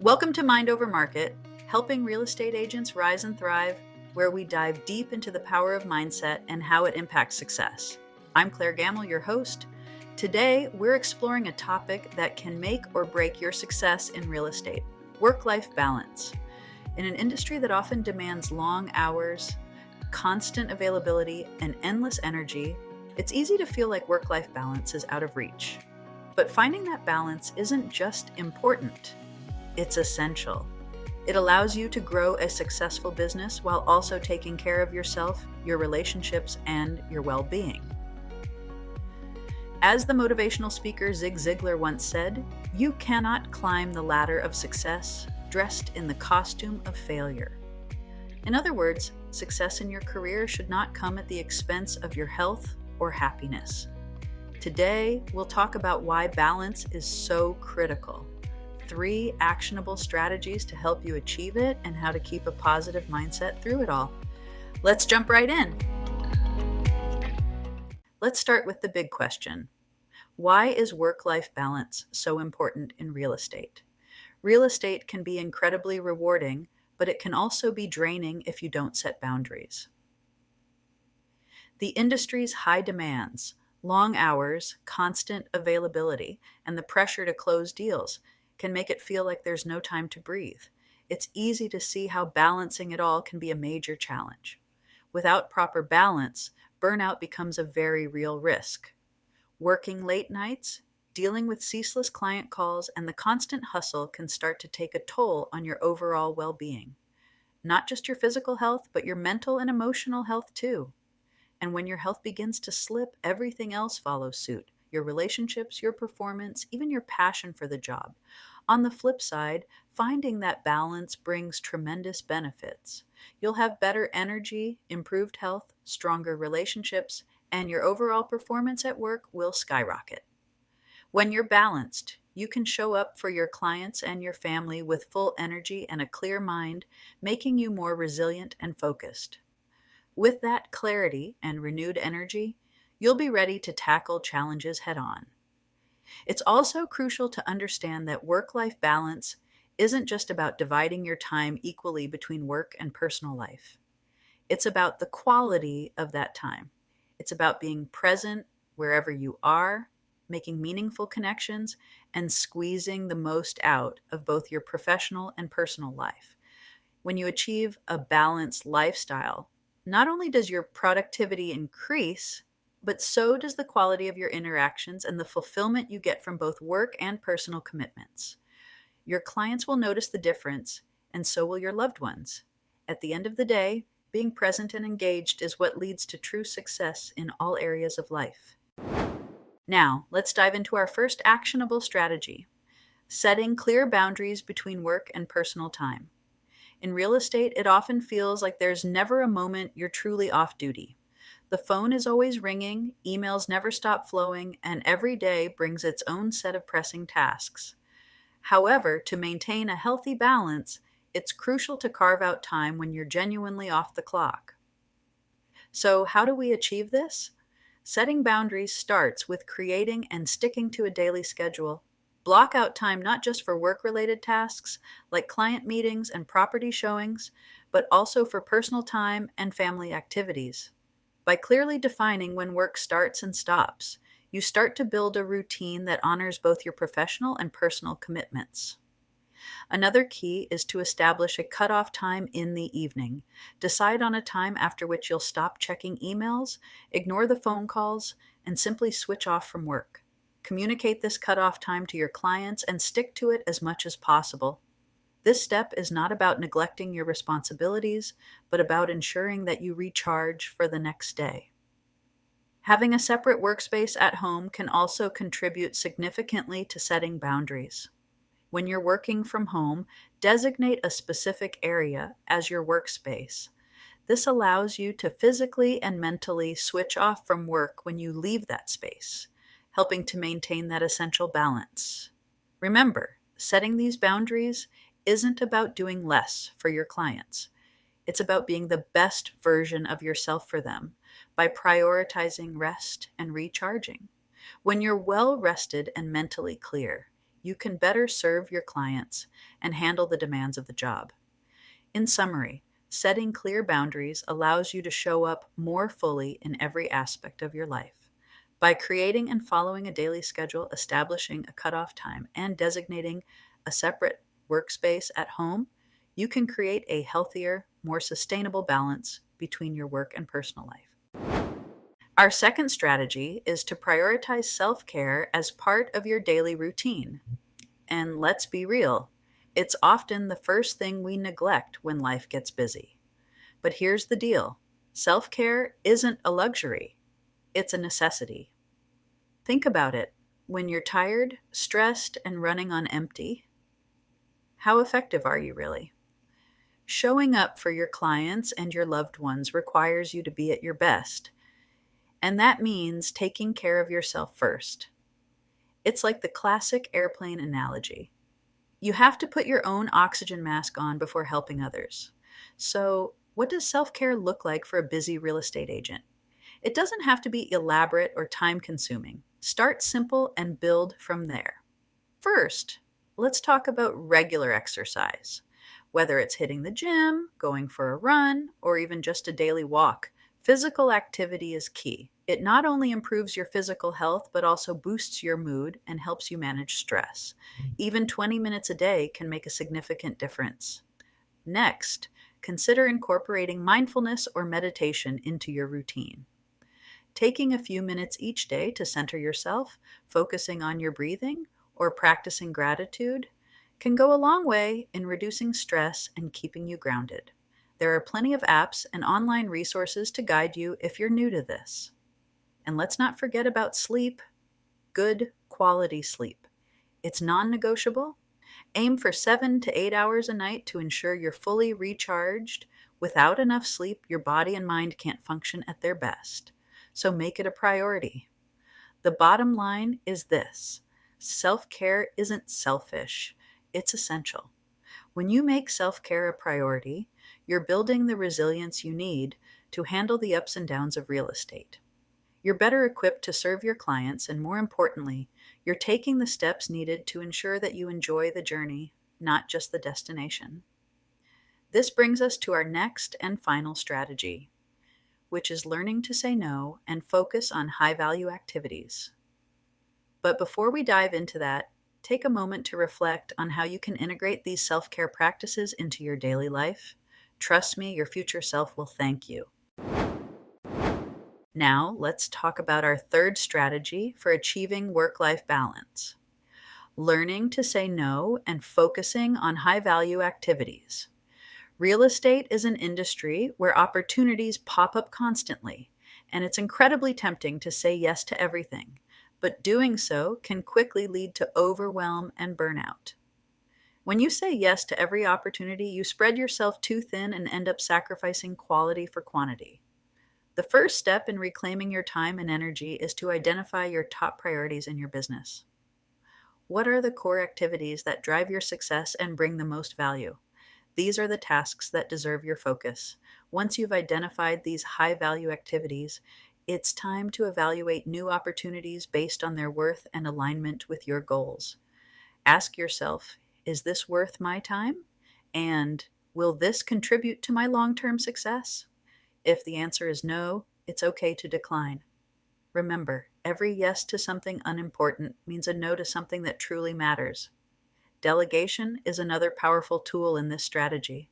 Welcome to Mind Over Market, helping real estate agents rise and thrive, where we dive deep into the power of mindset and how it impacts success. I'm Clair Gammel, your host. Today, we're exploring a topic that can make or break your success in real estate: work-life balance. In an industry that often demands long hours, constant availability, and endless energy, it's easy to feel like work-life balance is out of reach. But finding that balance isn't just important. It's essential. It allows you to grow a successful business while also taking care of yourself, your relationships, and your well-being. As the motivational speaker Zig Ziglar once said, "You cannot climb the ladder of success dressed in the costume of failure." In other words, success in your career should not come at the expense of your health or happiness. Today, we'll talk about why balance is so critical. 3 actionable strategies to help you achieve it, and how to keep a positive mindset through it all. Let's jump right in. Let's start with the big question. Why is work-life balance so important in real estate? Real estate can be incredibly rewarding, but it can also be draining if you don't set boundaries. The industry's high demands, long hours, constant availability, and the pressure to close deals can make it feel like there's no time to breathe. It's easy to see how balancing it all can be a major challenge. Without proper balance, burnout becomes a very real risk. Working late nights, dealing with ceaseless client calls, and the constant hustle can start to take a toll on your overall well-being. Not just your physical health, but your mental and emotional health too. And when your health begins to slip, everything else follows suit: your relationships, your performance, even your passion for the job. On the flip side, finding that balance brings tremendous benefits. You'll have better energy, improved health, stronger relationships, and your overall performance at work will skyrocket. When you're balanced, you can show up for your clients and your family with full energy and a clear mind, making you more resilient and focused. With that clarity and renewed energy, you'll be ready to tackle challenges head on. It's also crucial to understand that work-life balance isn't just about dividing your time equally between work and personal life. It's about the quality of that time. It's about being present wherever you are, making meaningful connections, and squeezing the most out of both your professional and personal life. When you achieve a balanced lifestyle, not only does your productivity increase, but so does the quality of your interactions and the fulfillment you get from both work and personal commitments. Your clients will notice the difference, and so will your loved ones. At the end of the day, being present and engaged is what leads to true success in all areas of life. Now, let's dive into our first actionable strategy: setting clear boundaries between work and personal time. In real estate, it often feels like there's never a moment you're truly off duty. The phone is always ringing, emails never stop flowing, and every day brings its own set of pressing tasks. However, to maintain a healthy balance, it's crucial to carve out time when you're genuinely off the clock. So, how do we achieve this? Setting boundaries starts with creating and sticking to a daily schedule. Block out time not just for work-related tasks like client meetings and property showings, but also for personal time and family activities. By clearly defining when work starts and stops, you start to build a routine that honors both your professional and personal commitments. Another key is to establish a cutoff time in the evening. Decide on a time after which you'll stop checking emails, ignore the phone calls, and simply switch off from work. Communicate this cutoff time to your clients and stick to it as much as possible. This step is not about neglecting your responsibilities, but about ensuring that you recharge for the next day. Having a separate workspace at home can also contribute significantly to setting boundaries. When you're working from home, designate a specific area as your workspace. This allows you to physically and mentally switch off from work when you leave that space, helping to maintain that essential balance. Remember, setting these boundaries isn't about doing less for your clients. It's about being the best version of yourself for them by prioritizing rest and recharging. When you're well rested and mentally clear, you can better serve your clients and handle the demands of the job. In summary, setting clear boundaries allows you to show up more fully in every aspect of your life. By creating and following a daily schedule, establishing a cutoff time, and designating a separate workspace at home, you can create a healthier, more sustainable balance between your work and personal life. Our second strategy is to prioritize self-care as part of your daily routine. And let's be real, it's often the first thing we neglect when life gets busy. But here's the deal: self-care isn't a luxury, it's a necessity. Think about it. When you're tired, stressed, and running on empty, how effective are you really? Showing up for your clients and your loved ones requires you to be at your best, and that means taking care of yourself first. It's like the classic airplane analogy. You have to put your own oxygen mask on before helping others. So, what does self-care look like for a busy real estate agent? It doesn't have to be elaborate or time-consuming. Start simple and build from there. First, let's talk about regular exercise. Whether it's hitting the gym, going for a run, or even just a daily walk, physical activity is key. It not only improves your physical health, but also boosts your mood and helps you manage stress. Even 20 minutes a day can make a significant difference. Next, consider incorporating mindfulness or meditation into your routine. Taking a few minutes each day to center yourself, focusing on your breathing, or practicing gratitude can go a long way in reducing stress and keeping you grounded. There are plenty of apps and online resources to guide you if you're new to this. And let's not forget about sleep, good quality sleep. It's non-negotiable. Aim for 7 to 8 hours a night to ensure you're fully recharged. Without enough sleep, your body and mind can't function at their best. So make it a priority. The bottom line is this: self-care isn't selfish, it's essential. When you make self-care a priority, you're building the resilience you need to handle the ups and downs of real estate. You're better equipped to serve your clients, and more importantly, you're taking the steps needed to ensure that you enjoy the journey, not just the destination. This brings us to our next and final strategy, which is learning to say no and focus on high-value activities. But before we dive into that, take a moment to reflect on how you can integrate these self-care practices into your daily life. Trust me, your future self will thank you. Now, let's talk about our third strategy for achieving work-life balance: learning to say no and focusing on high-value activities. Real estate is an industry where opportunities pop up constantly, and it's incredibly tempting to say yes to everything, but doing so can quickly lead to overwhelm and burnout. When you say yes to every opportunity, you spread yourself too thin and end up sacrificing quality for quantity. The first step in reclaiming your time and energy is to identify your top priorities in your business. What are the core activities that drive your success and bring the most value? These are the tasks that deserve your focus. Once you've identified these high-value activities, it's time to evaluate new opportunities based on their worth and alignment with your goals. Ask yourself, is this worth my time? And will this contribute to my long-term success? If the answer is no, it's okay to decline. Remember, every yes to something unimportant means a no to something that truly matters. Delegation is another powerful tool in this strategy.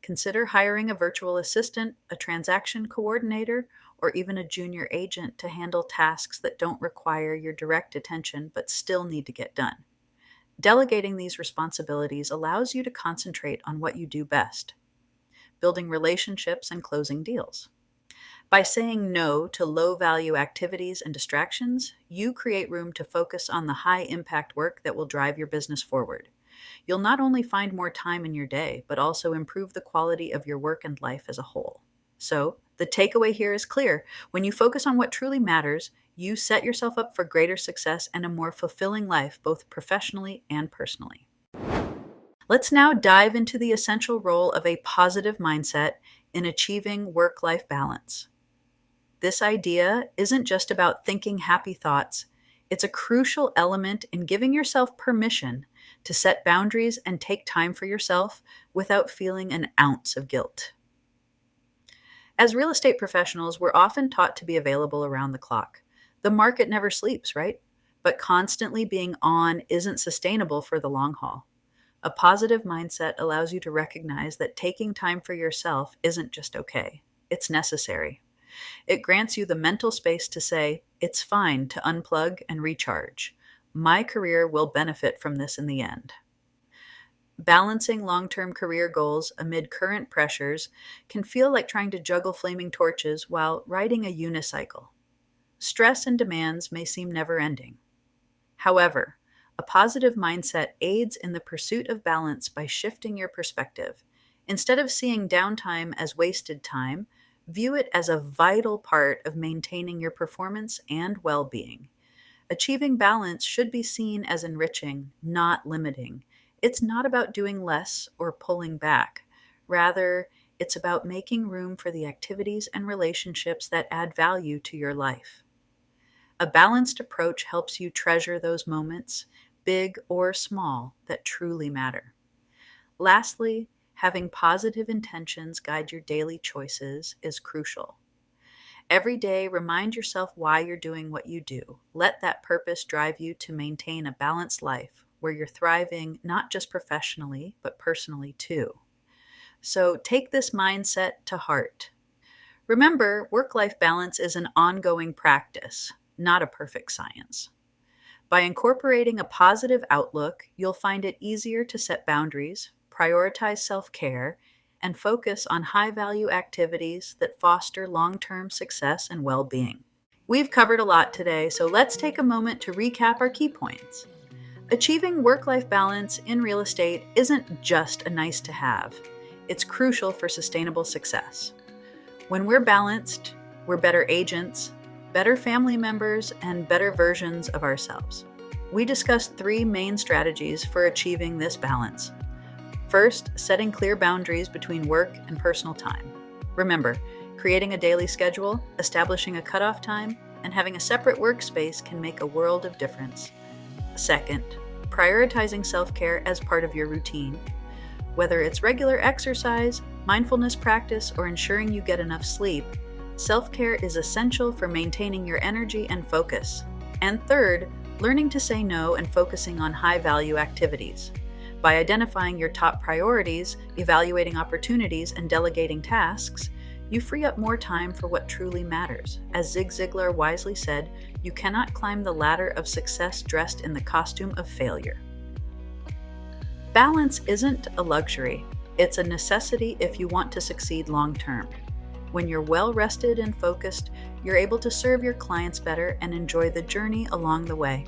Consider hiring a virtual assistant, a transaction coordinator, or even a junior agent to handle tasks that don't require your direct attention but still need to get done. Delegating these responsibilities allows you to concentrate on what you do best: building relationships and closing deals. By saying no to low-value activities and distractions, you create room to focus on the high-impact work that will drive your business forward. You'll not only find more time in your day, but also improve the quality of your work and life as a whole. So, the takeaway here is clear. When you focus on what truly matters, you set yourself up for greater success and a more fulfilling life, both professionally and personally. Let's now dive into the essential role of a positive mindset in achieving work-life balance. This idea isn't just about thinking happy thoughts, It's a crucial element in giving yourself permission to set boundaries and take time for yourself without feeling an ounce of guilt. As real estate professionals, we're often taught to be available around the clock. The market never sleeps, right? But constantly being on isn't sustainable for the long haul. A positive mindset allows you to recognize that taking time for yourself isn't just okay, it's necessary. It grants you the mental space to say, it's fine to unplug and recharge. My career will benefit from this in the end. Balancing long term career goals amid current pressures can feel like trying to juggle flaming torches while riding a unicycle. Stress and demands may seem never ending. However, a positive mindset aids in the pursuit of balance by shifting your perspective. Instead of seeing downtime as wasted time, view it as a vital part of maintaining your performance and well being. Achieving balance should be seen as enriching, not limiting. It's not about doing less or pulling back. Rather, it's about making room for the activities and relationships that add value to your life. A balanced approach helps you treasure those moments, big or small, that truly matter. Lastly, having positive intentions guide your daily choices is crucial. Every day, remind yourself why you're doing what you do. Let that purpose drive you to maintain a balanced life where you're thriving not just professionally, but personally too. So take this mindset to heart. Remember, work-life balance is an ongoing practice, not a perfect science. By incorporating a positive outlook, you'll find it easier to set boundaries, prioritize self-care, and focus on high-value activities that foster long-term success and well-being. We've covered a lot today, so let's take a moment to recap our key points. Achieving work-life balance in real estate isn't just a nice-to-have. It's crucial for sustainable success. When we're balanced, we're better agents, better family members, and better versions of ourselves. We discussed 3 main strategies for achieving this balance. First, setting clear boundaries between work and personal time. Remember, creating a daily schedule, establishing a cutoff time, and having a separate workspace can make a world of difference. Second, prioritizing self-care as part of your routine. Whether it's regular exercise, mindfulness practice, or ensuring you get enough sleep, self-care is essential for maintaining your energy and focus. And third, learning to say no and focusing on high-value activities. By identifying your top priorities, evaluating opportunities, and delegating tasks, you free up more time for what truly matters. As Zig Ziglar wisely said, you cannot climb the ladder of success dressed in the costume of failure. Balance isn't a luxury. It's a necessity if you want to succeed long-term. When you're well-rested and focused, you're able to serve your clients better and enjoy the journey along the way.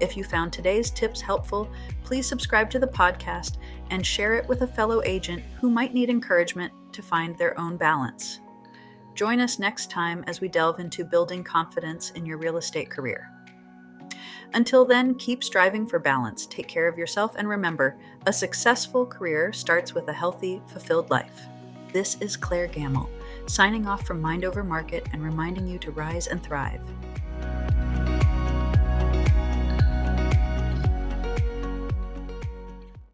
If you found today's tips helpful, please subscribe to the podcast and share it with a fellow agent who might need encouragement to find their own balance. Join us next time as we delve into building confidence in your real estate career. Until then, keep striving for balance, take care of yourself, and remember, a successful career starts with a healthy, fulfilled life. This is Clair Gammel, signing off from Mind Over Market and reminding you to rise and thrive.